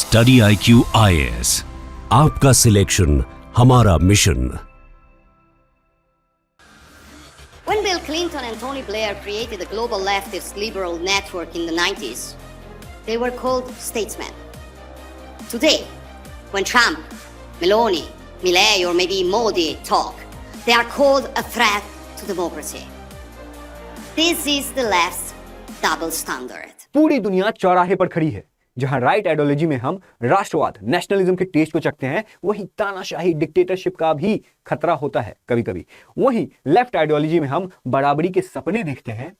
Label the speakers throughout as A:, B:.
A: Study IQ IAS, आपका selection हमारा mission.
B: When Bill Clinton and Tony Blair created the global leftist liberal network in the 90s, they were called statesmen. Today, when Trump, Meloni, Milley or maybe Modi talk, they are called a threat to democracy. This is the left's double standard.
C: पूरी दुनिया चौराहे पर खड़ी है। जहां right ideology में हम राष्ट्रवाद, नेशनलिज्म के टेस्ट को चखते हैं, वहीं तानाशाही, डिक्टेटरशिप का भी खतरा होता है कभी कभी। वहीं लेफ्ट आइडियोलॉजी में हम बराबरी के सपने देखते हैं,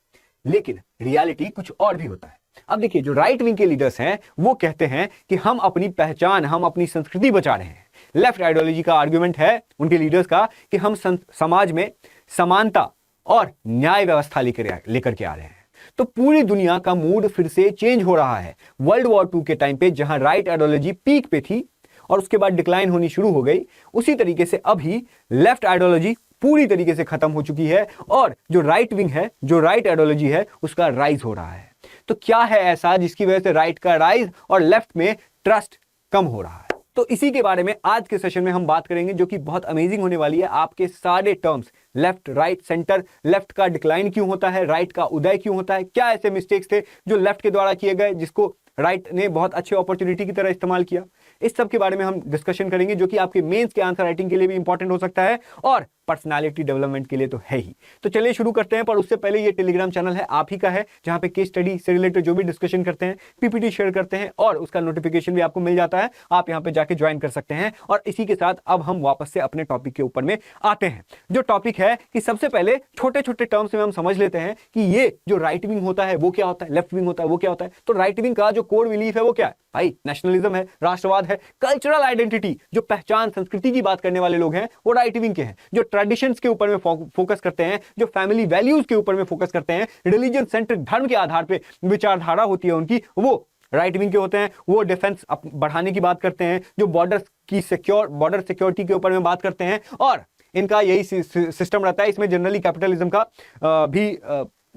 C: लेकिन रियलिटी कुछ और भी होता है। अब देखिए, जो राइट विंग के लीडर्स हैं वो कहते हैं कि हम अपनी पहचान, हम अपनी संस्कृति बचा रहे हैं। लेफ्ट आइडियोलॉजी का आर्ग्यूमेंट है उनके लीडर्स का कि हम समाज में समानता और न्याय व्यवस्था लेकर के आ रहे हैं। तो पूरी दुनिया का मूड फिर से चेंज हो रहा है। वर्ल्ड वॉर 2 के टाइम पे जहां राइट आइडियोलॉजी पीक पे थी और उसके बाद डिक्लाइन होनी शुरू हो गई, उसी तरीके से अभी लेफ्ट आइडियोलॉजी पूरी तरीके से खत्म हो चुकी है और जो राइट विंग है, जो राइट आइडियोलॉजी है, उसका राइज हो रहा है। तो क्या है ऐसा जिसकी वजह से राइट का राइज और लेफ्ट में ट्रस्ट कम हो रहा है? तो इसी के बारे में आज के सेशन में हम बात करेंगे, जो कि बहुत अमेजिंग होने वाली है। आपके सारे terms, left, right, centre, left का डिक्लाइन क्यों होता है, राइट का उदय क्यों होता है, क्या ऐसे मिस्टेक्स थे जो लेफ्ट के द्वारा किए गए जिसको राइट ने बहुत अच्छे अपॉर्चुनिटी की तरह इस्तेमाल किया, इस सब के बारे में हम डिस्कशन करेंगे, जो कि आपके मेंस के आंसर राइटिंग के लिए भी इंपॉर्टेंट हो सकता है और पर्सनालिटी डेवलपमेंट के लिए तो है ही। तो चलिए शुरू करते हैं। पर उससे पहले ये टेलीग्राम चैनल है आप ही का है, जहां पे केस स्टडी से रिलेटेड जो भी डिस्कशन करते हैं, पीपीटी शेयर करते हैं और उसका नोटिफिकेशन भी आपको मिल जाता है। आप यहां पे जाके ज्वाइन कर सकते हैं। और इसी के साथ अब हम वापस से अपने टॉपिक के ऊपर में आते हैं। जो टॉपिक है कि सबसे पहले छोटे छोटे टर्म्स में हम समझ लेते हैं कि ये जो राइट विंग होता है वो क्या होता है, लेफ्ट विंग होता है वो क्या होता है। तो राइट विंग का जो कोर बिलीफ है वो क्या है भाई? नेशनलिज्म है, राष्ट्रवाद है, कल्चरल आइडेंटिटी, जो पहचान, संस्कृति की बात करने वाले लोग हैं वो राइट विंग के हैं। जो ट्रेडिशंस के ऊपर में फोकस करते हैं, जो फैमिली वैल्यूज के ऊपर में फोकस करते हैं, रिलीजन सेंट्रिक, धर्म के आधार पे विचारधारा होती है उनकी, वो राइट विंग के होते हैं। वो डिफेंस बढ़ाने की बात करते हैं, जो बॉर्डर सिक्योरिटी के ऊपर में बात करते हैं और इनका यही सिस्टम रहता है। इसमें जनरली कैपिटलिज्म का भी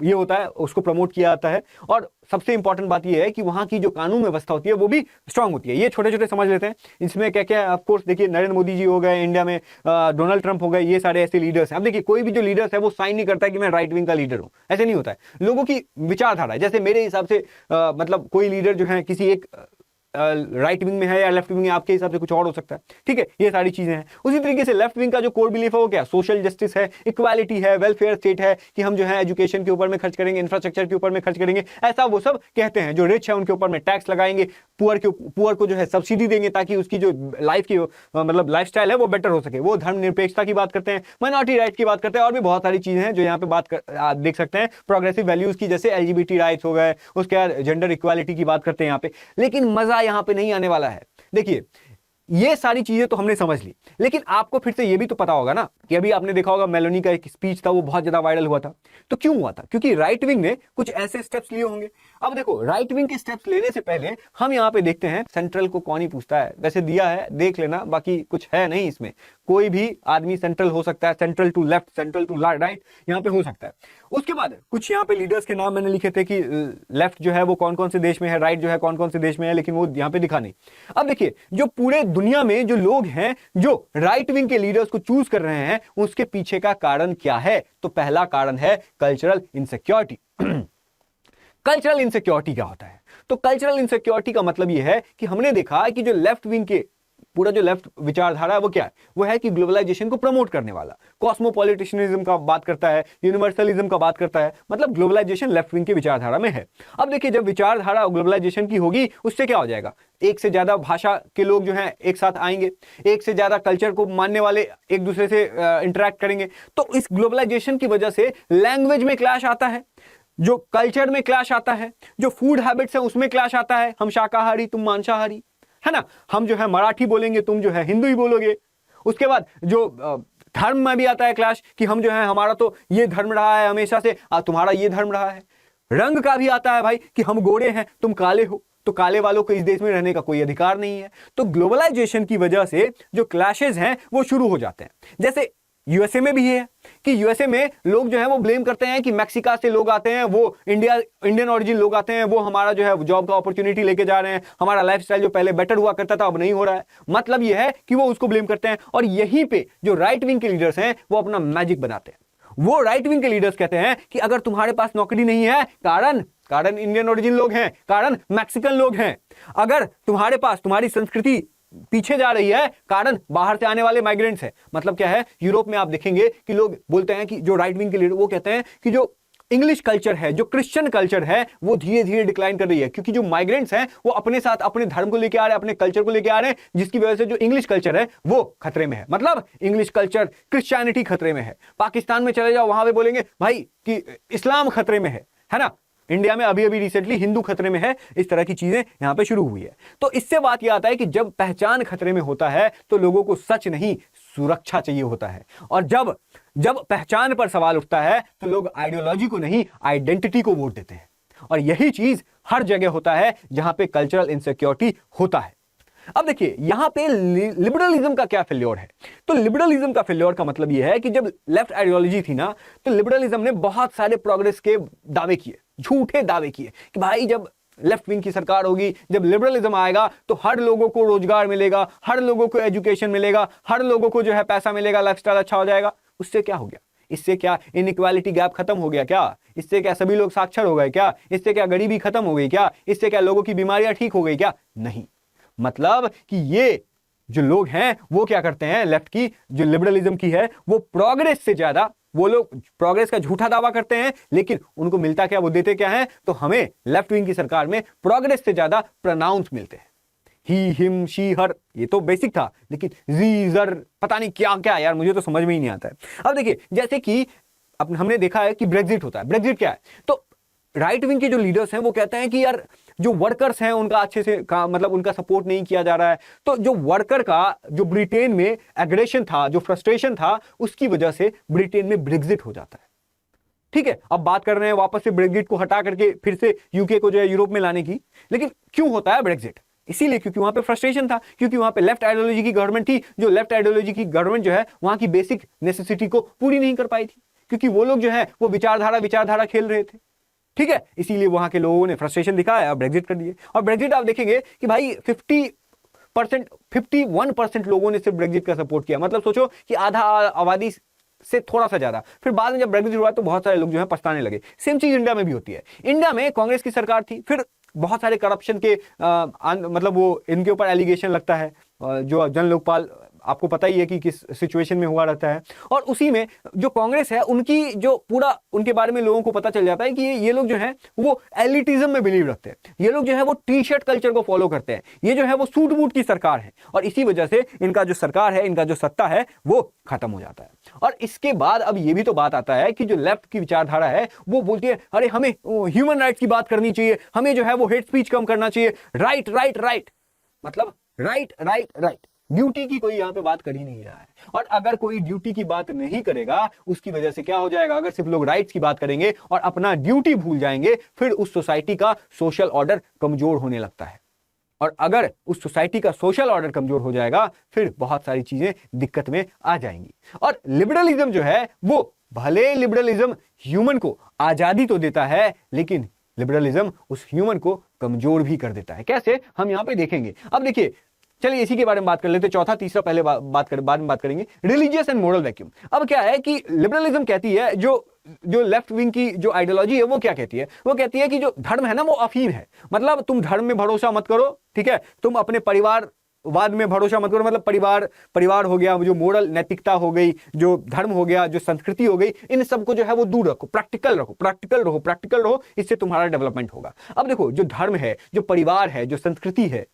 C: ये होता है, उसको प्रमोट किया जाता है। और सबसे इंपॉर्टेंट बात ये है कि वहां की जो कानून व्यवस्था होती है वो भी स्ट्रांग होती है। ये छोटे छोटे समझ लेते हैं। इसमें क्या क्या है, ऑफ कोर्स देखिए, नरेंद्र मोदी जी हो गए इंडिया में, डोनाल्ड ट्रंप हो गए, ये सारे ऐसे लीडर्स हैं। अब देखिए, कोई भी जो लीडर्स है वो साइन नहीं करता है कि मैं राइट विंग का लीडर हूं, ऐसे नहीं होता है। लोगों की विचारधारा है। जैसे मेरे हिसाब से मतलब कोई लीडर जो है किसी एक राइट विंग में है या लेफ्ट विंग में, आपके हिसाब से कुछ और हो सकता है, ठीक है। ये सारी चीजें हैं। उसी तरीके से लेफ्ट विंग का जो कोर बिलीफ है वो क्या? सोशल जस्टिस है, इक्वालिटी है, वेलफेयर स्टेट है, कि हम जो है एजुकेशन के ऊपर में खर्च करेंगे, इंफ्रास्ट्रक्चर के ऊपर में खर्च करेंगे, ऐसा वो सब कहते हैं। जो रिच है उनके ऊपर में टैक्स लगाएंगे, पुअर को जो है सब्सिडी देंगे ताकि उसकी जो लाइफ की मतलब लाइफस्टाइल है वो बेटर हो सके। वो धर्मनिरपेक्षता की बात करते हैं, माइनॉरिटी राइट की बात करते हैं और भी बहुत सारी चीजें हैं जो यहाँ पे आप देख सकते हैं। प्रोग्रेसिव वैल्यूज की, जैसे LGBT राइट्स हो गए, उसके बाद जेंडर इक्वालिटी की बात करते हैं यहाँ पे। लेकिन मजा यहाँ पे नहीं आने वाला है। देखिए, ये सारी चीजें तो हमने समझ ली, लेकिन आपको फिर से ये भी तो पता होगा ना कि अभी आपने देखा होगा मेलोनी का एक स्पीच था, वो बहुत ज्यादा वायरल हुआ था। तो क्यों हुआ था? क्योंकि राइट विंग ने कुछ ऐसे स्टेप्स लिए होंगे। अब देखो, राइट विंग के स्टेप्स लेने से पहले हम यहाँ पे देखते हैं, सेंट्रल को कौन ही पूछता है, वैसे दिया है देख लेना, बाकी कुछ है नहीं इसमें। कोई भी आदमी सेंट्रल हो सकता है, central to left, central to right, यहाँ पे हो सकता है। उसके बाद कुछ यहाँ पे लीडर्स के नाम मैंने लिखे थे कि लेफ्ट जो है वो कौन कौन से देश में है, राइट जो है कौन कौन से देश में है, लेकिन वो यहाँ पे दिखा नहीं। अब देखिए, जो पूरे दुनिया में जो लोग हैं जो राइट विंग के लीडर्स को चूज कर रहे हैं, उसके पीछे का कारण क्या है? तो पहला कारण है कल्चरल इनसिक्योरिटी। कल्चरल इनसिक्योरिटी क्या होता है? तो कल्चरल इनसिक्योरिटी का मतलब यह है कि हमने देखा कि जो लेफ्ट विंग के पूरा जो लेफ्ट विचारधारा है वो क्या है? वो है कि ग्लोबलाइजेशन को प्रमोट करने वाला, कॉस्मोपॉलिटिशियनिज्म का बात करता है, यूनिवर्सलिज्म का बात करता है। मतलब ग्लोबलाइजेशन लेफ्ट विंग की विचारधारा में है। अब देखिए, जब विचारधारा ग्लोबलाइजेशन की होगी, उससे क्या हो जाएगा? एक से ज्यादा भाषा के लोग जो हैं एक साथ आएंगे, एक से ज्यादा कल्चर को मानने वाले एक दूसरे से इंटरेक्ट करेंगे। तो इस ग्लोबलाइजेशन की वजह से लैंग्वेज में क्लैश आता है, जो कल्चर में क्लैश आता है, जो फूड हैबिट्स है उसमें क्लैश आता है। हम शाकाहारी, तुम मांसाहारी, है ना। हम जो है मराठी बोलेंगे, तुम जो है हिंदू ही बोलोगे। उसके बाद जो धर्म में भी आता है क्लैश, कि हम जो है, हमारा तो ये धर्म रहा है हमेशा से, तुम्हारा ये धर्म रहा है। रंग का भी आता है भाई, कि हम गोरे हैं, तुम काले हो, तो काले वालों को इस देश में रहने का कोई अधिकार नहीं है। तो ग्लोबलाइजेशन की वजह से जो क्लैशेस हैं वो शुरू हो जाते हैं। जैसे यूएसए में भी है कि यूएसए में लोग जो है वो ब्लेम करते हैं कि मैक्सिका से लोग आते हैं, वो इंडियन ओरिजिन लोग आते हैं, वो हमारा जो है जॉब का अपॉर्चुनिटी लेके जा रहे हैं, हमारा लाइफस्टाइल जो पहले बेटर हुआ करता था अब नहीं हो रहा है। मतलब ये है कि वो उसको ब्लेम करते हैं, और यहीं पे जो राइट विंग के लीडर्स हैं वो अपना मैजिक बनाते हैं। वो राइट विंग के लीडर्स कहते हैं कि अगर तुम्हारे पास नौकरी नहीं है, कारण इंडियन ओरिजिन लोग हैं, कारण मैक्सिकन लोग हैं। अगर तुम्हारे पास तुम्हारी संस्कृति पीछे जा रही है, कारण बाहर से आने वाले माइग्रेंट्स हैं। मतलब क्या है, यूरोप में आप देखेंगे कि लोग बोलते हैं कि जो राइट विंग के लीडर वो कहते हैं कि जो इंग्लिश कल्चर है, जो क्रिश्चियन कल्चर है, वो धीरे धीरे डिक्लाइन कर रही है, क्योंकि जो माइग्रेंट्स हैं वो अपने साथ अपने धर्म को लेके आ रहे हैं, अपने कल्चर को लेके आ रहे हैं, जिसकी वजह से जो इंग्लिश कल्चर है वो खतरे में है। मतलब इंग्लिश कल्चर, क्रिश्चियनिटी खतरे में है। पाकिस्तान में चले जाओ, वहां पे बोलेंगे भाई कि इस्लाम खतरे में है ना। इंडिया में अभी रिसेंटली हिंदू खतरे में है। इस तरह की चीजें यहां पे शुरू हुई है। तो इससे बात यह आता है कि जब पहचान खतरे में होता है तो लोगों को सच नहीं, सुरक्षा चाहिए होता है। और जब पहचान पर सवाल उठता है तो लोग आइडियोलॉजी को नहीं, आइडेंटिटी को वोट देते हैं। और यही चीज हर जगह होता है जहां पे कल्चरल इनसिक्योरिटी होता है। अब देखिए यहां पे लिबरलिज्म का क्या फेल्योर है। तो लिबरलिज्म का फेल्योर का मतलब यह है कि जब लेफ्ट आइडियोलॉजी थी ना, तो लिबरलिज्म ने बहुत सारे प्रोग्रेस के दावे किए, झूठे दावे किए कि भाई जब लेफ्ट विंग की सरकार होगी, जब लिबरलिज्म आएगा तो हर लोगों को रोजगार मिलेगा, हर लोगों को एजुकेशन मिलेगा, हर लोगों को जो है पैसा मिलेगा, लाइफस्टाइल अच्छा हो जाएगा। उससे क्या हो गया? इससे क्या इनइक्वालिटी गैप खत्म हो गया क्या? इससे क्या सभी लोग साक्षर हो गए क्या? इससे क्या गरीबी खत्म हो गई क्या? इससे क्या लोगों की बीमारियां ठीक हो गई क्या? नहीं। मतलब कि ये जो लोग हैं वो क्या करते हैं, लेफ्ट की जो लिबरलिज्म की है वो प्रोग्रेस से ज्यादा, वो लोग प्रोग्रेस का झूठा दावा करते हैं, लेकिन उनको मिलता क्या, वो देते क्या है? तो हमें लेफ्ट विंग की सरकार में प्रोग्रेस से ज्यादा प्रोनाउंस मिलते हैं। ही, हिम, शी, हर, ये तो बेसिक था, लेकिन जी, जर, पता नहीं क्या क्या यार, मुझे तो समझ में ही नहीं आता है। अब देखिए जैसे कि अब हमने देखा है कि ब्रेग्जिट होता है। ब्रेग्जिट क्या है? तो राइट विंग के जो लीडर्स हैं वो कहते हैं कि यार जो वर्कर्स हैं उनका अच्छे से मतलब उनका सपोर्ट नहीं किया जा रहा है। तो जो वर्कर का जो ब्रिटेन में एग्रेशन था, जो फ्रस्ट्रेशन था, उसकी वजह से ब्रिटेन में ब्रेग्जिट हो जाता है। ठीक है, अब बात कर रहे हैं वापस से ब्रेग्जिट को हटा करके फिर से यूके को जो है यूरोप में लाने की। लेकिन क्यों होता है ब्रेग्जिट? इसीलिए क्योंकि वहां पे फ्रस्ट्रेशन था, क्योंकि वहां पे लेफ्ट आइडियोलॉजी की गवर्नमेंट थी। जो लेफ्ट आइडियोलॉजी की गवर्नमेंट जो है वहां की बेसिक नेसेसिटी को पूरी नहीं कर पाई थी, क्योंकि वो लोग जो है वो विचारधारा खेल रहे थे। ठीक है, इसीलिए वहां के लोगों ने फ्रस्ट्रेशन दिखाया और ब्रेग्जिट कर दिए। और ब्रेग्जिट आप देखेंगे कि भाई 51% लोगों ने सिर्फ ब्रेग्जिट का सपोर्ट किया। मतलब सोचो कि आधा आबादी से थोड़ा सा ज्यादा। फिर बाद में जब ब्रेग्जिट हुआ तो बहुत सारे लोग जो है पछताने लगे। सेम चीज इंडिया में भी होती है। इंडिया में कांग्रेस की सरकार थी, फिर बहुत सारे करप्शन के मतलब वो इनके ऊपर एलिगेशन लगता है। जो जन लोकपाल आपको पता ही है कि किस सिचुएशन में हुआ रहता है। और उसी में जो कांग्रेस है उनकी जो पूरा उनके बारे में लोगों को पता चल जाता है कि ये लोग जो हैं वो एलिटिज्म में बिलीव रखते हैं। ये लोग जो है वो टी शर्ट कल्चर को फॉलो करते हैं। ये जो है वो सूट बूट की सरकार है, और इसी वजह से इनका जो सरकार है, इनका जो सत्ता है वो खत्म हो जाता है। और इसके बाद अब ये भी तो बात आता है कि जो लेफ्ट की विचारधारा है वो बोलती है अरे हमें ह्यूमन राइट्स की बात करनी चाहिए, हमें जो है वो हेट स्पीच कम करना चाहिए। राइट राइट राइट, मतलब राइट राइट राइट, ड्यूटी की कोई यहां पे बात कर ही नहीं रहा है। और अगर कोई ड्यूटी की बात नहीं करेगा उसकी वजह से क्या हो जाएगा? अगर सिर्फ लोग राइट्स की बात करेंगे और अपना ड्यूटी भूल जाएंगे, फिर उस सोसाइटी का सोशल ऑर्डर कमजोर होने लगता है। और अगर उस सोसाइटी का सोशल ऑर्डर कमजोर हो जाएगा फिर बहुत सारी चीजें दिक्कत में आ जाएंगी। और लिबरलिज्म जो है वो, भले लिबरलिज्म ह्यूमन को आजादी तो देता है, लेकिन लिबरलिज्म उस ह्यूमन को कमजोर भी कर देता है। कैसे? हम यहां पे देखेंगे। अब देखिए, चलिए इसी के बारे में बात कर लेते हैं। चौथा तीसरा पहले बाद में बात करेंगे। Religious and moral vacuum. अब क्या है कि लिबरलिज्म कहती है, जो लेफ्ट विंग की जो आइडियोलॉजी है वो क्या कहती है? वो कहती है कि जो धर्म है ना वो अफीम है। मतलब तुम धर्म में भरोसा मत करो, ठीक है, तुम अपने परिवारवाद में भरोसा मत करो। मतलब परिवार हो गया, जो मोरल नैतिकता हो गई, जो धर्म हो गया, जो संस्कृति हो गई, इन सबको जो है वो दूर रखो। प्रैक्टिकल रहो, इससे तुम्हारा डेवलपमेंट होगा। अब देखो, जो धर्म है, जो परिवार है, जो संस्कृति है,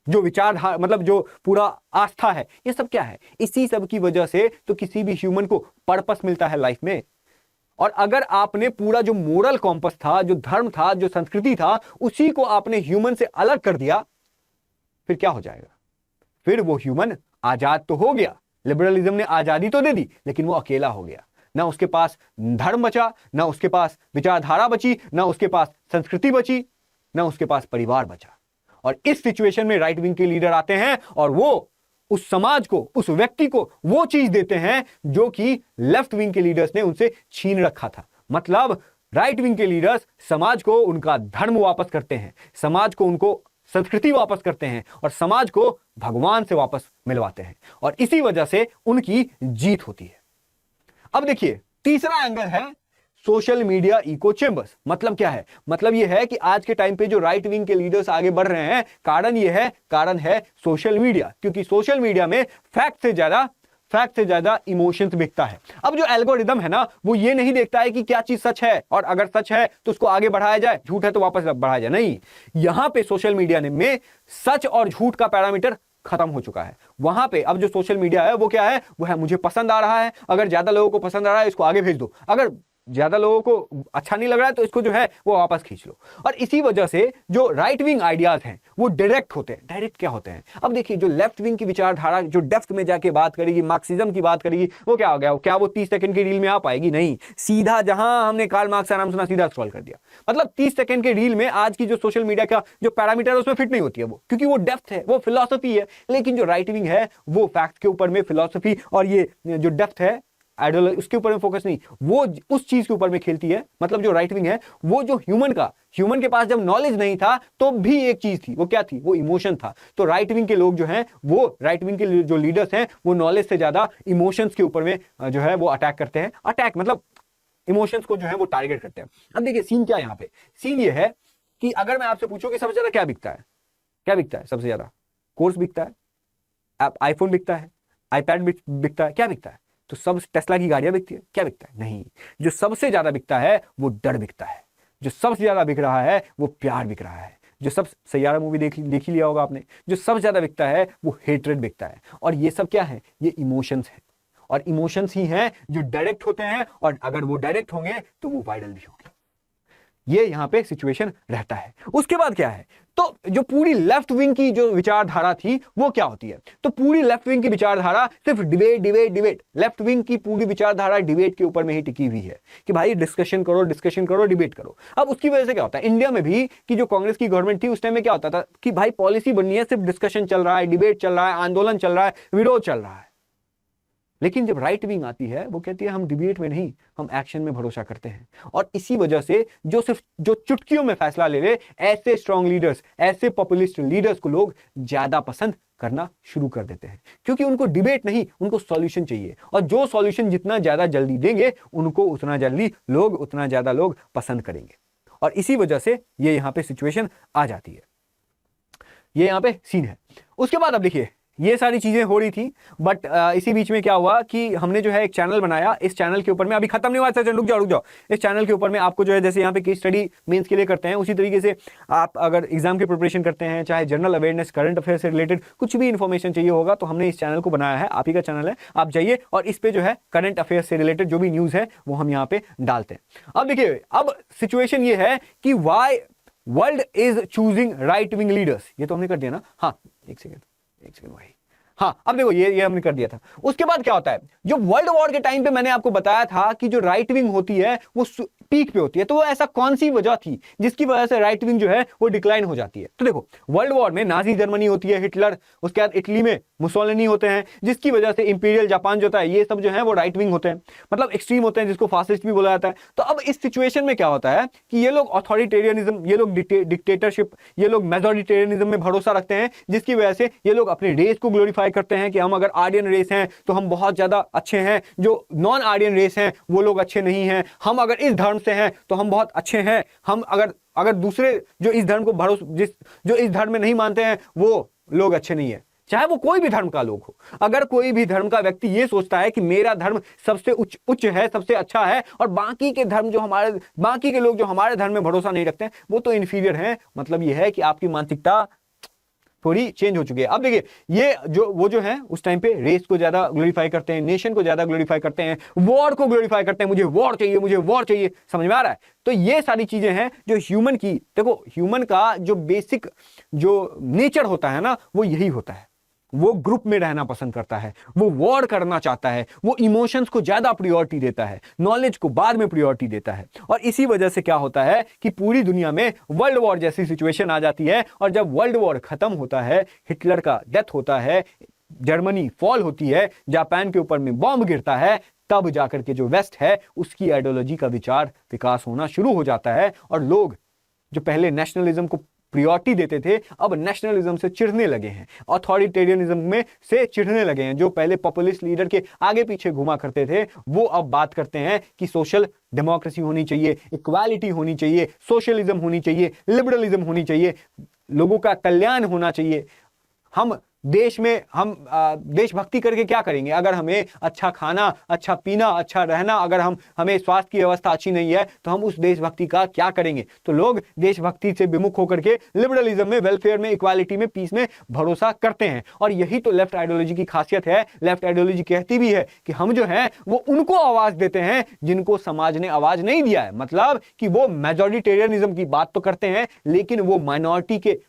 C: जो विचारधारा, मतलब जो पूरा आस्था है, ये सब क्या है? इसी सब की वजह से तो किसी भी ह्यूमन को पर्पस मिलता है लाइफ में। और अगर आपने पूरा जो मोरल कॉम्पस था, जो धर्म था, जो संस्कृति था, उसी को आपने ह्यूमन से अलग कर दिया, फिर क्या हो जाएगा? फिर वो ह्यूमन आजाद तो हो गया, लिबरलिज्म ने आजादी तो दे दी, लेकिन वो अकेला हो गया। ना उसके पास धर्म बचा, ना उसके पास विचारधारा बची, ना उसके पास संस्कृति बची, ना उसके पास परिवार बचा। और इस सिचुएशन में राइट विंग के लीडर आते हैं और वो उस समाज को, उस व्यक्ति को वो चीज देते हैं जो कि लेफ्ट विंग के लीडर्स ने उनसे छीन रखा था। मतलब राइट विंग के लीडर्स समाज को उनका धर्म वापस करते हैं, समाज को उनको संस्कृति वापस करते हैं और समाज को भगवान से वापस मिलवाते हैं, और इसी वजह से उनकी जीत होती है। अब देखिए तीसरा एंगल है सोशल मीडिया इको चेंबर्स। मतलब क्या है? मतलब यह है कि आज के टाइम पे जो राइट विंग के लीडर्स आगे बढ़ रहे हैं, कारण है सोशल मीडिया, क्योंकि सोशल मीडिया में फैक्ट से ज्यादा इमोशंस बिकता है। अब जो एल्गोरिदम है ना, वो ये नहीं देखता है कि क्या चीज सच है, और अगर सच है तो उसको आगे बढ़ाया जाए, झूठ है तो वापस बढ़ाया जाए। नहीं, यहां पे सोशल मीडिया में सच और झूठ का पैरामीटर खत्म हो चुका है। वहां पे अब जो सोशल मीडिया है वो क्या है? वो है मुझे पसंद आ रहा है, अगर ज्यादा लोगों को पसंद आ रहा है इसको आगे भेज दो, अगर ज्यादा लोगों को अच्छा नहीं लग रहा है तो इसको जो है वो वापस खींच लो। और इसी वजह से जो राइट विंग आइडियाज हैं वो डायरेक्ट होते हैं। डायरेक्ट क्या होते हैं? अब देखिए जो लेफ्ट विंग की विचारधारा जो डेप्थ में जाके बात करेगी, मार्क्सिज्म की बात करेगी, वो क्या हो गया? क्या वो 30 सेकंड की रील में आ पाएगी? नहीं, सीधा जहां हमने कार्ल मार्क्स का नाम सुना सीधा स्क्रॉल कर दिया। मतलब 30 सेकंड के रील में आज की जो सोशल मीडिया का जो पैरामीटर है उसमें फिट नहीं होती है वो, क्योंकि वो डेप्थ है, वो फिलॉसफी है। लेकिन जो राइट विंग है वो फैक्ट के ऊपर में फिलॉसफी और ये जो डेप्थ है आइडियोलॉजी उसके ऊपर में फोकस नहीं, वो उस चीज के ऊपर में खेलती है। मतलब जो राइट विंग है वो जो ह्यूमन के पास जब नॉलेज नहीं था तो भी एक चीज थी, वो क्या थी? वो इमोशन था। तो राइट विंग के लोग जो हैं, वो राइट विंग के जो लीडर्स हैं वो नॉलेज से ज्यादा इमोशंस के ऊपर में जो है वो अटैक करते हैं। अटैक मतलब इमोशंस को जो है वो टारगेट करते हैं। अब देखिए सीन क्या है यहाँ पे? सीन ये है कि अगर मैं आपसे पूछूं कि सबसे ज्यादा क्या बिकता है, सबसे ज्यादा? कोर्स बिकता है, आईफोन बिकता है, आईपैड बिकता है, क्या बिकता है? तो सब टेस्ला की गाड़ियां बिकती है, क्या बिकता है? नहीं, जो सबसे ज्यादा बिकता है वो डर बिकता है। जो सबसे ज्यादा बिक रहा है वो प्यार बिक रहा है। जो सब सैयारा मूवी देख ही लिया होगा आपने, जो सबसे ज्यादा बिकता है वो हेट्रेड बिकता है। और ये सब क्या है? ये इमोशंस है, और इमोशंस ही हैं जो डायरेक्ट होते हैं, और अगर वो डायरेक्ट होंगे तो वो वायरल भी होंगे। ये यहां पे सिचुएशन रहता है। उसके बाद क्या है? तो जो पूरी लेफ्ट विंग की जो विचारधारा थी वो क्या होती है? तो पूरी लेफ्ट विंग की विचारधारा सिर्फ डिबेट। लेफ्ट विंग की पूरी विचारधारा डिबेट के ऊपर में ही टिकी हुई है कि भाई डिस्कशन करो, डिबेट करो। अब उसकी वजह से क्या होता है? इंडिया में भी कि जो कांग्रेस की गवर्नमेंट थी उस टाइम में क्या होता था कि भाई पॉलिसी बननी है, सिर्फ डिस्कशन चल रहा है, डिबेट चल रहा है, आंदोलन चल रहा है, विरोध चल रहा है। लेकिन जब राइट विंग आती है वो कहती है हम डिबेट में नहीं, हम एक्शन में भरोसा करते हैं। और इसी वजह से जो चुटकियों में फैसला ले ले, ऐसे स्ट्रांग लीडर्स, ऐसे पॉपुलिस्ट लीडर्स को लोग ज्यादा पसंद करना शुरू कर देते हैं, क्योंकि उनको डिबेट नहीं, उनको सॉल्यूशन चाहिए। और जो सॉल्यूशन जितना ज्यादा जल्दी देंगे उनको उतना ज्यादा लोग पसंद करेंगे। और इसी वजह से ये यहां पे सिचुएशन आ जाती है, ये यहां पे सीन है। उसके बाद अब देखिए ये सारी चीजें हो रही थी, बट इसी बीच में क्या हुआ कि हमने जो है एक चैनल बनाया। इस चैनल के ऊपर में अभी खत्म नहीं हुआ, सचिन रुक जाओ। इस चैनल के ऊपर में आपको जो है जैसे यहाँ पे केस स्टडी मेंस के लिए करते हैं, उसी तरीके से आप अगर एग्जाम की प्रिपरेशन करते हैं, चाहे जनरल अवेयरनेस, करंट अफेयर से रिलेटेड कुछ भी इन्फॉर्मेशन चाहिए होगा, तो हमने इस चैनल को बनाया है। आप ही का चैनल है, आप जाइए और इस पे जो है करंट अफेयर से रिलेटेड जो भी न्यूज है वो हम यहाँ पे डालते हैं। अब देखिए अब सिचुएशन ये है कि why world is choosing right wing leaders. ये तो हमने कर दिया ना? हाँ, एक सेकेंड वही। हाँ, अब देखो ये हमने कर दिया था। उसके बाद क्या होता है? जो वर्ल्ड वॉर के टाइम पे मैंने आपको बताया था कि जो राइट विंग होती है वो पीक पे होती है। तो वो ऐसा कौन सी वजह थी जिसकी वजह से राइट विंग जो है वो डिक्लाइन हो जाती है? तो देखो वर्ल्ड वॉर में नाजी जर्मनी होती है, हिटलर, उसके बाद इटली में मुसोलिनी होते हैं, जिसकी वजह से इंपीरियल जापान जो होता है, ये सब जो है वो राइट विंग होते हैं, मतलब एक्सट्रीम होते हैं, जिसको फासिस्ट भी बोला जाता है। तो अब इस सिचुएशन में क्या होता है कि ये लोग अथॉरिटेरियनिज्म, ये लोग डिक्टेटरशिप, ये लोग मेजोरिटेरियनिज्म में भरोसा रखते हैं, जिसकी वजह से ये लोग अपने रेस को ग्लोरीफाई करते हैं कि हम अगर आर्यन रेस हैं तो हम बहुत ज्यादा अच्छे हैं, जो नॉन आर्यन रेस हैं वो लोग अच्छे नहीं हैं, हम अगर इस धर्म से हैं तो हम बहुत अच्छे हैं, हम अगर दूसरे जो इस धर्म को जो इस धर्म में नहीं मानते हैं वो लोग अच्छे नहीं है। चाहे वो कोई भी धर्म का लोग हो, अगर कोई भी धर्म का व्यक्ति ये सोचता है कि मेरा धर्म सबसे उच्च है, सबसे अच्छा है, और बाकी के लोग जो हमारे धर्म में भरोसा नहीं रखते हैं वो तो इंफीरियर हैं, मतलब ये है कि आपकी मानसिकता थोड़ी चेंज हो चुकी है। अब देखिए ये वो जो है उस टाइम पे रेस को ज्यादा ग्लोरीफाई करते हैं, नेशन को ज्यादा ग्लोरीफाई करते हैं, वॉर को ग्लोरीफाई करते हैं, मुझे वॉर चाहिए, समझ में आ रहा है? तो ये सारी चीजें हैं जो ह्यूमन की, देखो ह्यूमन का जो बेसिक जो नेचर होता है ना वो यही होता है, वो ग्रुप में रहना पसंद करता है, वो वॉर करना चाहता है, वो इमोशंस को ज्यादा प्रायोरिटी देता है, नॉलेज को बाद में प्रायोरिटी देता है। और इसी वजह से क्या होता है कि पूरी दुनिया में वर्ल्ड वॉर जैसी सिचुएशन आ जाती है, और जब वर्ल्ड वॉर खत्म होता है, हिटलर का डेथ होता है, जर्मनी फॉल होती है, जापान के ऊपर में बॉम्ब गिरता है, तब जाकर के जो वेस्ट है उसकी आइडियोलॉजी का विकास होना शुरू हो जाता है और लोग जो पहले नेशनलिज्म को प्रायोरिटी देते थे अब नेशनलिज्म से चिढ़ने लगे हैं, अथॉरिटेरियनिज्म में से चिढ़ने लगे हैं। जो पहले पॉपुलिस्ट लीडर के आगे पीछे घुमा करते थे वो अब बात करते हैं कि सोशल डेमोक्रेसी होनी चाहिए, इक्वालिटी होनी चाहिए, सोशलिज्म होनी चाहिए, लिबरलिज्म होनी चाहिए, लोगों का कल्याण होना चाहिए। हम देश में हम देशभक्ति करके क्या करेंगे अगर हमें अच्छा खाना, अच्छा पीना, अच्छा रहना, अगर हमें स्वास्थ्य की व्यवस्था अच्छी नहीं है तो हम उस देशभक्ति का क्या करेंगे। तो लोग देशभक्ति से विमुख होकर के लिबरलिज्म में, वेलफेयर में, इक्वालिटी में, पीस में भरोसा करते हैं। और यही तो लेफ्ट आइडियोलॉजी की खासियत है। लेफ्ट आइडियोलॉजी कहती भी है कि हम जो है वो उनको आवाज देते हैं जिनको समाज ने आवाज नहीं दिया है। मतलब कि वो मेजॉरिटेरियनिज्म की बात तो करते हैं लेकिन वो माइनॉरिटी के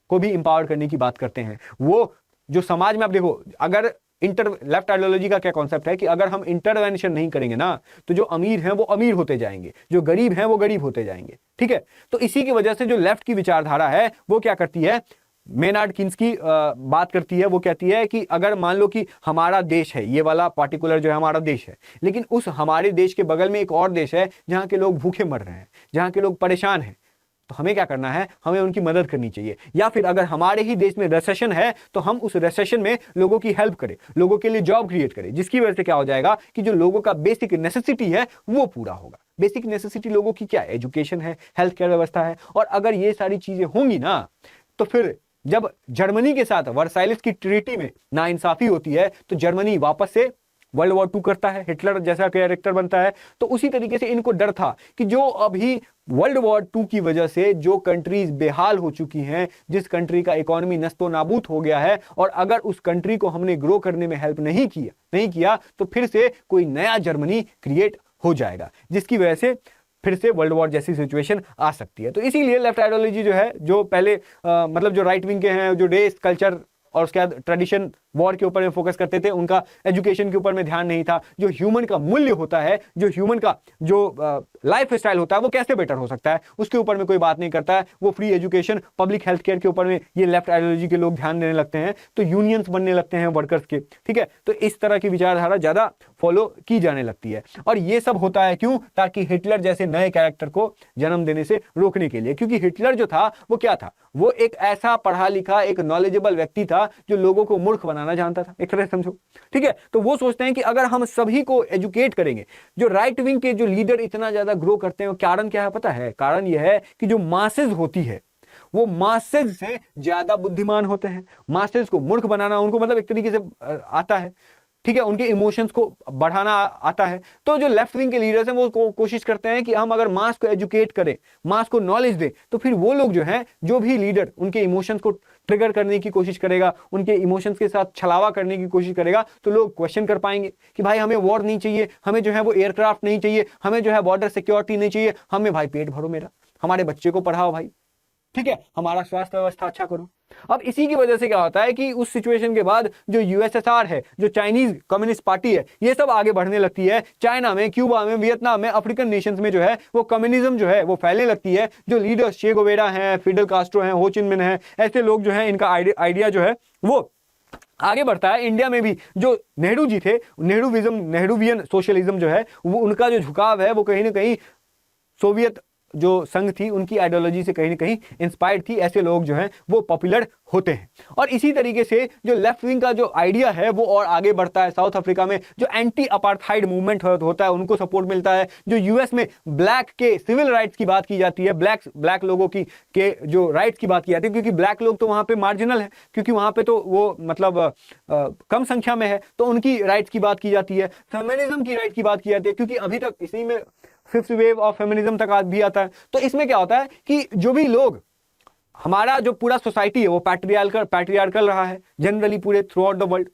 C: को भी इंपावर करने की बात करते हैं। वो जो समाज में आप देखो, अगर लेफ्ट आइडियोलॉजी का क्या कॉन्सेप्ट है कि अगर हम इंटरवेंशन नहीं करेंगे ना तो जो अमीर हैं वो अमीर होते जाएंगे, जो गरीब हैं वो गरीब होते जाएंगे। ठीक है, तो इसी की वजह से जो लेफ्ट की विचारधारा है वो क्या करती है, मेनार्ड किन्स की बात करती है। वो कहती है कि अगर मान लो कि हमारा देश है, ये वाला पार्टिकुलर जो है हमारा देश है, लेकिन उस हमारे देश के बगल में एक और देश है जहां के लोग भूखे मर रहे हैं, जहां के लोग परेशान हैं, तो हमें क्या करना है, हमें उनकी मदद करनी चाहिए। या फिर अगर हमारे ही देश में रिसेशन है तो हम उस रिसेशन में लोगों की हेल्प करें, लोगों के लिए जॉब क्रिएट करें, जिसकी वजह से क्या हो जाएगा कि जो लोगों का बेसिक नेसेसिटी है वो पूरा होगा। बेसिक नेसेसिटी लोगों की क्या है, एजुकेशन है, हेल्थ केयर व्यवस्था है। और अगर ये सारी चीजें होंगी ना तो फिर जब जर्मनी के साथ वर्साइल्स की ट्रीटी में नाइंसाफी होती है तो जर्मनी वापस से वर्ल्ड वॉर 2 करता है, हिटलर जैसा कैरेक्टर बनता है। तो उसी तरीके से इनको डर था कि जो अभी वर्ल्ड वॉर 2 की वजह से जो कंट्रीज बेहाल हो चुकी हैं, जिस कंट्री का इकोनॉमी नस्तो नाबूद हो गया है, और अगर उस कंट्री को हमने ग्रो करने में हेल्प नहीं किया तो फिर से कोई नया जर्मनी क्रिएट हो जाएगा, जिसकी वजह से फिर से वर्ल्ड वॉर जैसी सिचुएशन आ सकती है। तो इसीलिए लेफ्ट आइडियोलॉजी जो है, जो पहले मतलब जो राइट विंग के हैं, जो रेस कल्चर और उसके बाद ट्रेडिशन वॉर के ऊपर में फोकस करते थे, उनका एजुकेशन के ऊपर में ध्यान नहीं था। जो ह्यूमन का मूल्य होता है, जो ह्यूमन का जो लाइफ स्टाइल होता है वो कैसे बेटर हो सकता है, उसके ऊपर में कोई बात नहीं करता है। वो free education, public health care के ऊपर में ये लेफ्ट आइडियोलॉजी के लोग ध्यान देने लगते हैं, तो यूनियंस बनने लगते हैं वर्कर्स के। ठीक है, तो इस तरह की विचारधारा ज्यादा फॉलो की जाने लगती है। और ये सब होता है क्यों, ताकि हिटलर जैसे नए कैरेक्टर को जन्म देने से रोकने के लिए। क्योंकि हिटलर जो था वो क्या था, वो एक ऐसा पढ़ा लिखा, एक नॉलेजेबल व्यक्ति था जो लोगों को मूर्ख बनाना जानता था, एक तरह से समझो। ठीक है, तो वो सोचते हैं कि अगर हम सभी को एजुकेट करेंगे, जो राइट विंग के जो लीडर इतना ज्यादा ग्रो करते हैं, कारण क्या है पता है, कारण यह है कि जो मासेज होती है वो मासेज से ज्यादा बुद्धिमान होते हैं। मासेज को मूर्ख बनाना उनको मतलब एक तरीके से आता है। ठीक है, उनके इमोशंस को बढ़ाना आता है। तो जो लेफ्ट विंग के लीडर्स हैं वो कोशिश करते हैं कि हम अगर मास को एजुकेट करें, मास को नॉलेज दें, तो फिर वो लोग जो हैं, जो भी लीडर उनके इमोशंस को ट्रिगर करने की कोशिश करेगा, उनके इमोशंस के साथ छलावा करने की कोशिश करेगा, तो लोग क्वेश्चन कर पाएंगे कि भाई हमें वॉर नहीं चाहिए, हमें जो है वो एयरक्राफ्ट नहीं चाहिए, हमें जो है बॉर्डर सिक्योरिटी नहीं चाहिए, हमें भाई पेट भरो मेरा, हमारे बच्चे को पढ़ाओ भाई, ठीक है, हमारा स्वास्थ्य व्यवस्था अच्छा करो। अब इसी की वजह से क्या होता है कि उस सिचुएशन के बाद जो यूएसएसआर है, जो चाइनीज कम्युनिस्ट पार्टी है, ये सब आगे बढ़ने लगती है। चाइना में, क्यूबा में, वियतनाम में, अफ्रीकन नेशंस में जो है वो कम्युनिज्म जो है वो फैलने लगती है। जो लीडर्स चे गुवेरा हैं, फिडेल कास्ट्रो हैं, हो चिन मिन हैं, ऐसे लोग जो हैं, इनका आइडिया जो है वो आगे बढ़ता है। इंडिया में भी जो नेहरू जी थे, नेहरूवियन सोशलिज्म जो है वो, उनका जो झुकाव है वो कहीं ना कहीं सोवियत जो संघ थी उनकी आइडियोलॉजी से कहीं ना कहीं इंस्पायर्ड थी। ऐसे लोग जो हैं वो पॉपुलर होते हैं। और इसी तरीके से जो लेफ्ट विंग का जो आइडिया है वो और आगे बढ़ता है। साउथ अफ्रीका में जो एंटी अपार्थाइड मूवमेंट होता है उनको सपोर्ट मिलता है। जो यूएस में ब्लैक के सिविल राइट्स की बात की जाती है, ब्लैक लोगों की के जो राइट्स की बात की जाती है, क्योंकि ब्लैक लोग तो वहां पे मार्जिनल है, क्योंकि वहां पे तो वो मतलब कम संख्या में है, तो उनकी राइट्स की बात की जाती है। फेमिनिज्म की राइट की बात की जाती है, क्योंकि अभी तक इसी में फिफ्थ वेव ऑफ फेमिनिज्म तक आज भी आता है। तो इसमें क्या होता है कि जो भी लोग, हमारा जो पूरा सोसाइटी है वो पैट्रियार्कल रहा है जनरली पूरे थ्रू आउट द वर्ल्ड,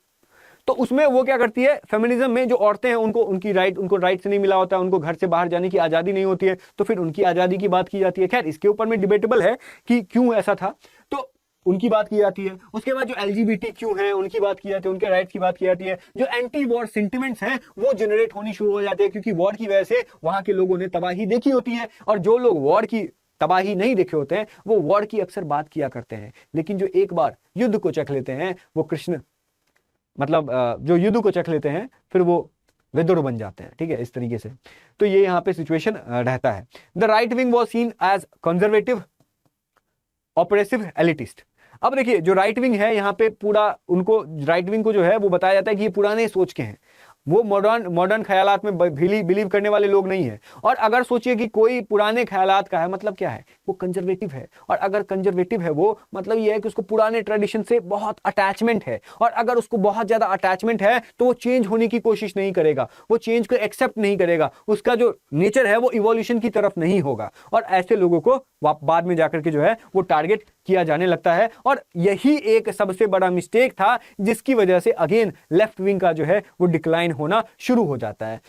C: तो उसमें वो क्या करती है, फेमिनिज्म में जो औरतें हैं उनको उनको राइट्स नहीं मिला होता है, उनको घर से बाहर जाने की आज़ादी नहीं होती है, तो फिर उनकी आज़ादी की बात की जाती है। खैर इसके ऊपर में डिबेटेबल है कि क्यों ऐसा था, तो उनकी बात की जाती है। उसके बाद जो एलजीबीटी क्यों है उनकी बात की जाती है, उनके राइट्स की बात की जाती है। जो एंटी वॉर सेंटिमेंट्स हैं वो जनरेट होनी शुरू हो जाते हैं, क्योंकि वॉर की वजह से वहां के लोगों ने तबाही देखी होती है, और जो लोग वॉर की तबाही नहीं देखे होते हैं वो वॉर की अक्सर बात किया करते हैं। लेकिन जो एक बार युद्ध को चख लेते हैं वो कृष्ण मतलब जो युद्ध को चख लेते हैं फिर वो विद्रोह बन जाते हैं, ठीक है, इस तरीके से। तो ये यहाँ पे सिचुएशन रहता है। The right wing was seen as conservative oppressive elitist. अब देखिए जो राइट विंग है यहाँ पे पूरा उनको राइट विंग को जो है वो बताया जाता है कि ये पुराने सोच के हैं, वो मॉडर्न ख्यालात में बिलीव करने वाले लोग नहीं है। और अगर सोचिए कि कोई पुराने ख्यालात का है मतलब क्या है, वो कंजर्वेटिव है। और अगर कंजर्वेटिव है वो मतलब ये है कि उसको पुराने ट्रेडिशन से बहुत अटैचमेंट है, और अगर उसको बहुत ज्यादा अटैचमेंट है तो वो चेंज होने की कोशिश नहीं करेगा, वो चेंज को एक्सेप्ट नहीं करेगा, उसका जो नेचर है वो इवोल्यूशन की तरफ नहीं होगा। और ऐसे लोगों को बाद में जाकर के जो है वो टारगेट किया जाने लगता है। और यही एक सबसे बड़ा मिस्टेक था जिसकी वजह से अगेन लेफ्ट विंग का जो है वो डिक्लाइन होना शुरू हो जाता है।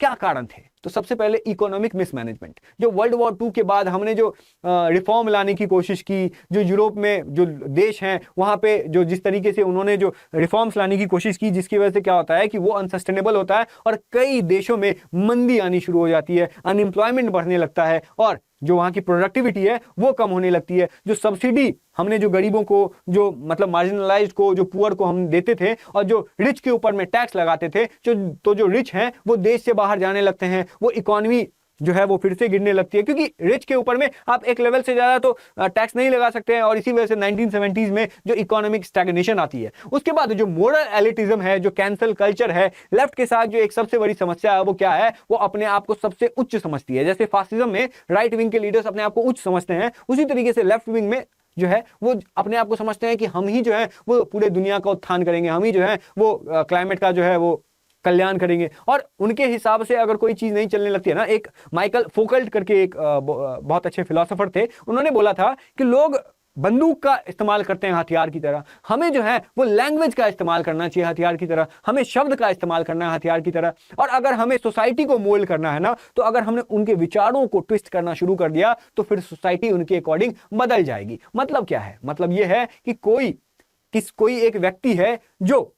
C: क्या कारण थे? तो सबसे पहले इकोनॉमिक मिसमैनेजमेंट। जो वर्ल्ड वॉर 2 के बाद हमने जो रिफॉर्म लाने की कोशिश की, जो यूरोप में जो देश हैं वहां पे जो जिस तरीके से उन्होंने जो रिफॉर्म्स लाने की कोशिश की, जिसकी वजह से क्या होता है कि वो अनसस्टेनेबल होता है और कई देशों में मंदी आनी शुरू हो जाती है, अनएम्प्लॉयमेंट बढ़ने लगता है और जो वहां की प्रोडक्टिविटी है वो कम होने लगती है। जो सब्सिडी हमने जो गरीबों को, जो मतलब मार्जिनलाइज्ड को, जो पुअर को हम देते थे और जो रिच के ऊपर में टैक्स लगाते थे, जो रिच हैं वो देश से बाहर जाने लगते हैं, वो इकोनॉमी जो है वो फिर से गिरने लगती है, क्योंकि रिच के ऊपर में आप एक लेवल से ज्यादा तो टैक्स नहीं लगा सकते हैं। और इसी वजह से 1970s में जो इकोनॉमिक स्टैग्नेशन आती है। उसके बाद जो मोरल एलिटिज्म है, जो कैंसल कल्चर है, लेफ्ट के साथ जो एक सबसे बड़ी समस्या है वो क्या है, वो अपने आप को सबसे उच्च समझती है। जैसे फासिज्म में राइट विंग के लीडर्स अपने आप को उच्च समझते हैं, उसी तरीके से लेफ्ट विंग में जो है वो अपने आप को समझते हैं कि हम ही जो है वो पूरे दुनिया का उत्थान करेंगे, हम ही जो है वो क्लाइमेट का जो है वो कल्याण करेंगे। और उनके हिसाब से अगर कोई चीज नहीं चलने लगती है ना, एक माइकल फोकल्ट करके एक बहुत अच्छे फिलोसोफर थे, उन्होंने बोला था कि लोग बंदूक का इस्तेमाल करते हैं हथियार की तरह, हमें जो है वो लैंग्वेज का इस्तेमाल करना चाहिए हथियार की तरह, हमें शब्द का इस्तेमाल करना है हथियार की तरह। और अगर हमें सोसाइटी को मोल्ड करना है ना, तो अगर हमने उनके विचारों को ट्विस्ट करना शुरू कर दिया तो फिर सोसाइटी उनके अकॉर्डिंग बदल जाएगी। मतलब क्या है? मतलब ये है कि कोई एक व्यक्ति है जो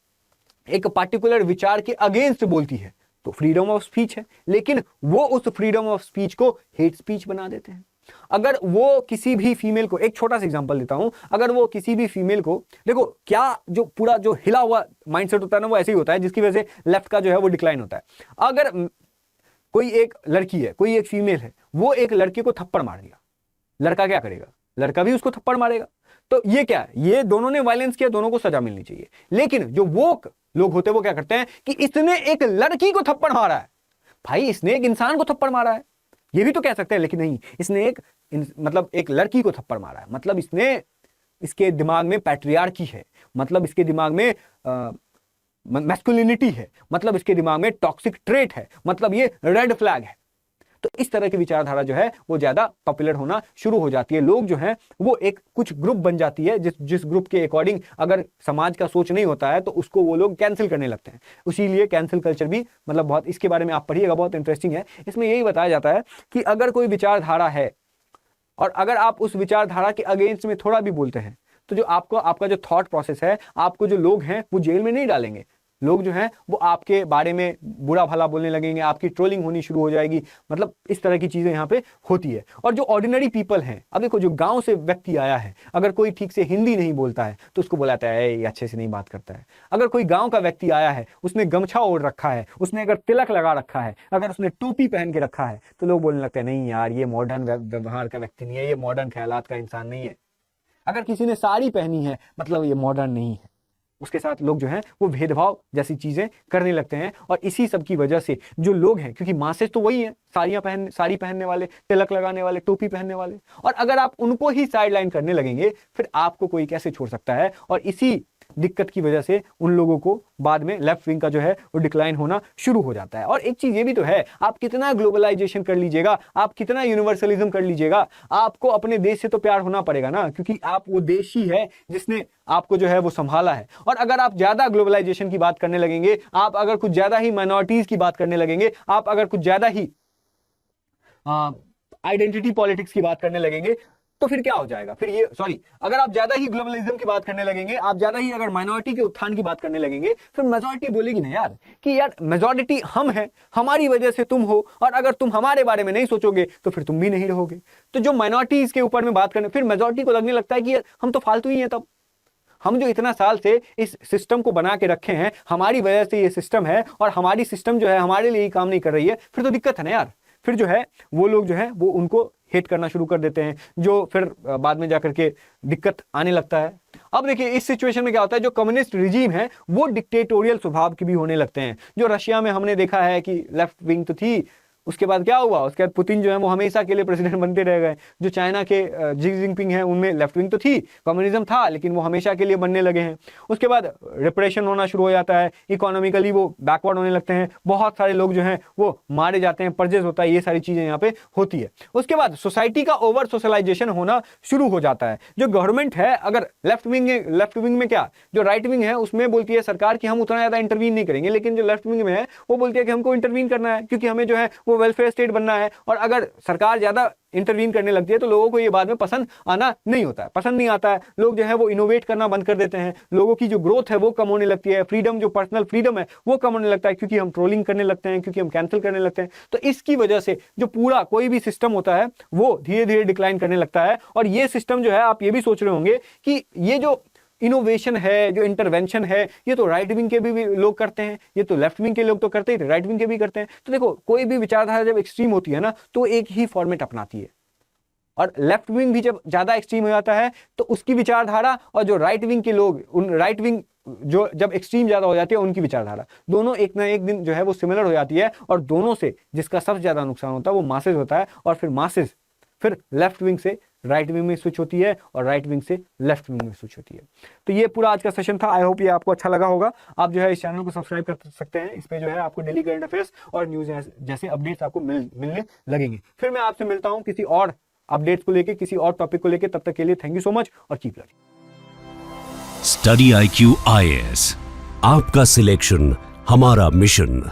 C: एक पार्टिकुलर विचार के अगेंस्ट बोलती है तो फ्रीडम ऑफ स्पीच है, लेकिन वो उस फ्रीडम ऑफ स्पीच को हेट स्पीच बना देते हैं। अगर वो किसी भी फीमेल को, एक छोटा सा एग्जांपल देता हूं, अगर वो किसी भी फीमेल को, देखो क्या जो पूरा जो हिला हुआ माइंडसेट होता है ना वो ऐसे ही होता है जिसकी वजह से लेफ्ट का जो है वो डिक्लाइन होता है। अगर कोई एक लड़की है, कोई एक फीमेल है, वो एक लड़के को थप्पड़ मार दिया, लड़का क्या करेगा? लड़का भी उसको थप्पड़ मारेगा। तो ये क्या है? ये दोनों ने वायलेंस किया, दोनों को सजा मिलनी चाहिए। लेकिन जो वो लोग होते हैं वो क्या करते हैं कि इसने एक लड़की को थप्पड़ मारा है, भाई इसने एक इंसान को थप्पड़ मारा है, ये भी तो कह सकते हैं, लेकिन नहीं, इसने एक लड़की को थप्पड़ मारा है, मतलब इसके दिमाग में पैट्रियार्की है, मतलब इसके दिमाग में मैस्कुलिनिटी है, मतलब इसके दिमाग में टॉक्सिक ट्रेट है, मतलब ये रेड फ्लैग है। तो इस तरह की विचारधारा जो है वो ज्यादा पॉपुलर होना शुरू हो जाती है। लोग जो हैं वो एक कुछ ग्रुप बन जाती है, जिस ग्रुप के अकॉर्डिंग अगर समाज का सोच नहीं होता है तो उसको वो लोग कैंसिल करने लगते हैं। इसीलिए कैंसिल कल्चर भी मतलब बहुत, इसके बारे में आप पढ़िएगा, बहुत इंटरेस्टिंग है। इसमें यही बताया जाता है कि अगर कोई विचारधारा है और अगर आप उस विचारधारा के अगेंस्ट में थोड़ा भी बोलते हैं तो जो आपका जो थॉट प्रोसेस है, आपको जो लोग हैं वो जेल में नहीं डालेंगे। लोग जो हैं वो आपके बारे में बुरा भला बोलने लगेंगे, आपकी ट्रोलिंग होनी शुरू हो जाएगी, मतलब इस तरह की चीजें यहाँ पे होती है। और जो ऑर्डिनरी पीपल हैं, अब देखो जो गांव से व्यक्ति आया है, अगर कोई ठीक से हिंदी नहीं बोलता है तो उसको बुलाता है ये अच्छे से नहीं बात करता है। अगर कोई गांव का व्यक्ति आया है, उसने गमछा ओढ़ रखा है, उसने अगर तिलक लगा रखा है, अगर उसने टोपी पहन के रखा है, तो लोग बोलने लगते हैं नहीं यार ये मॉडर्न व्यवहार का व्यक्ति नहीं है, ये मॉडर्न ख्यालात का इंसान नहीं है। अगर किसी ने साड़ी पहनी है मतलब ये मॉडर्न नहीं है। उसके साथ लोग जो हैं वो भेदभाव जैसी चीजें करने लगते हैं। और इसी सब की वजह से जो लोग हैं, क्योंकि मासेस तो वही हैं, साड़ी पहनने वाले, तिलक लगाने वाले, टोपी पहनने वाले, और अगर आप उनको ही साइडलाइन करने लगेंगे फिर आपको कोई कैसे छोड़ सकता है। और इसी दिक्कत की वजह से उन लोगों को बाद में लेफ्ट विंग का जो है वो डिक्लाइन होना शुरू हो जाता है। और एक चीज ये भी तो है, आप कितना ग्लोबलाइजेशन कर लीजिएगा, आप कितना यूनिवर्सलिज्म कर लीजिएगा, आपको अपने देश से तो प्यार होना पड़ेगा ना, क्योंकि आप वो देश ही है जिसने आपको जो है वो संभाला है। और अगर आप ज्यादा ग्लोबलाइजेशन की बात करने लगेंगे, आप अगर कुछ ज्यादा ही माइनॉरिटीज की बात करने लगेंगे, आप अगर कुछ ज्यादा ही आइडेंटिटी पॉलिटिक्स की बात करने लगेंगे, तो फिर क्या हो जाएगा? अगर आप ज्यादा ही ग्लोबलिज्म की बात करने लगेंगे, आप ज्यादा ही अगर माइनॉरिटी के उत्थान की बात करने लगेंगे, फिर मेजॉरिटी बोलेगी ना यार कि यार मेजॉरिटी हम हैं, हमारी वजह से तुम हो, और अगर तुम हमारे बारे में नहीं सोचोगे तो फिर तुम भी नहीं रहोगे। तो जो माइनॉरिटीज के ऊपर में बात करने, फिर मेजॉरिटी को लगने लगता है कि यार हम तो फालतू ही हैं। तब हम जो इतना साल से इस सिस्टम को बना के रखे हैं, हमारी वजह से ये सिस्टम है और हमारी सिस्टम जो है हमारे लिए ही काम नहीं कर रही है, फिर तो दिक्कत है ना यार। फिर जो है वो लोग जो है वो उनको हेट करना शुरू कर देते हैं, जो फिर बाद में जाकर के दिक्कत आने लगता है। अब देखिए इस सिचुएशन में क्या होता है, जो कम्युनिस्ट रिजीम है वो डिक्टेटोरियल स्वभाव के भी होने लगते हैं। जो रशिया में हमने देखा है कि लेफ्ट विंग तो थी, उसके बाद क्या हुआ, उसके बाद पुतिन जो है वो हमेशा के लिए प्रेसिडेंट बनते रह गए। जो चाइना के जी जिनपिंग है उनमें लेफ्ट विंग तो थी, कम्युनिज्म था, लेकिन वो हमेशा के लिए बनने लगे हैं। उसके बाद रिप्रेशन होना शुरू हो जाता है, इकोनॉमिकली वो बैकवर्ड होने लगते हैं, बहुत सारे लोग जो हैं वो मारे जाते हैं, परजेस होता है, ये सारी चीजें यहाँ पे होती है। उसके बाद सोसाइटी का ओवर सोशलाइजेशन होना शुरू हो जाता है। जो गवर्नमेंट है, अगर लेफ्ट विंग में क्या, जो राइट विंग है उसमें बोलती है सरकार कि हम उतना ज्यादा इंटरवीन नहीं करेंगे, लेकिन जो लेफ्ट विंग में है वो बोलती है कि हमको इंटरवीन करना है, क्योंकि हमें जो है वो वेलफेयर स्टेट बनना है। और अगर सरकार ज्यादा इंटरवीन करने लगती है तो लोगों को ये बाद में पसंद आना नहीं होता है, पसंद नहीं आता है। लोग जो है वो इनोवेट करना बंद कर देते हैं, लोगों की जो ग्रोथ है वो कम होने लगती है, फ्रीडम, जो पर्सनल फ्रीडम है वो कम होने लगता है, क्योंकि हम ट्रोलिंग करने लगते हैं, क्योंकि हम कैंसिल करने लगते हैं। तो इसकी वजह से जो पूरा कोई भी सिस्टम होता है वो धीरे धीरे डिक्लाइन करने लगता है। और ये सिस्टम जो है, आप ये भी सोच रहे होंगे कि ये जो इनोवेशन है, जो इंटरवेंशन है, ये तो राइट विंग के भी लोग करते हैं, ये तो लेफ्ट विंग के लोग तो करते ही, राइट विंग के भी करते हैं। तो देखो कोई भी विचारधारा जब एक्सट्रीम होती है ना तो एक ही फॉर्मेट अपनाती है, और लेफ्ट विंग भी जब ज्यादा एक्सट्रीम हो जाता है तो उसकी विचारधारा, और जो राइट विंग के लोग, उन राइट विंग जो जब एक्सट्रीम ज्यादा हो जाती है उनकी विचारधारा, दोनों एक ना एक दिन जो है वो सिमिलर हो जाती है। और दोनों से जिसका सबसे ज्यादा नुकसान होता है वो मासेज होता है, और फिर मासेज फिर लेफ्ट विंग से राइट विंग में स्विच होती है और राइट विंग से लेफ्ट विंग में स्विच होती है। तो ये पूरा आज का सेशन था। आई होप ये आपको अच्छा लगा होगा। आप जो है इस चैनल को सब्सक्राइब कर सकते हैं, इस पे जो है आपको डेली करंट अफेयर्स और न्यूज जैसे अपडेट्स आपको मिलने लगेंगे। फिर मैं आपसे मिलता हूं किसी और अपडेट्स को लेके, किसी और टॉपिक को लेके। तब तक के लिए थैंक यू सो मच और keep learning.
A: Study IQ IAS, आपका सिलेक्शन हमारा मिशन।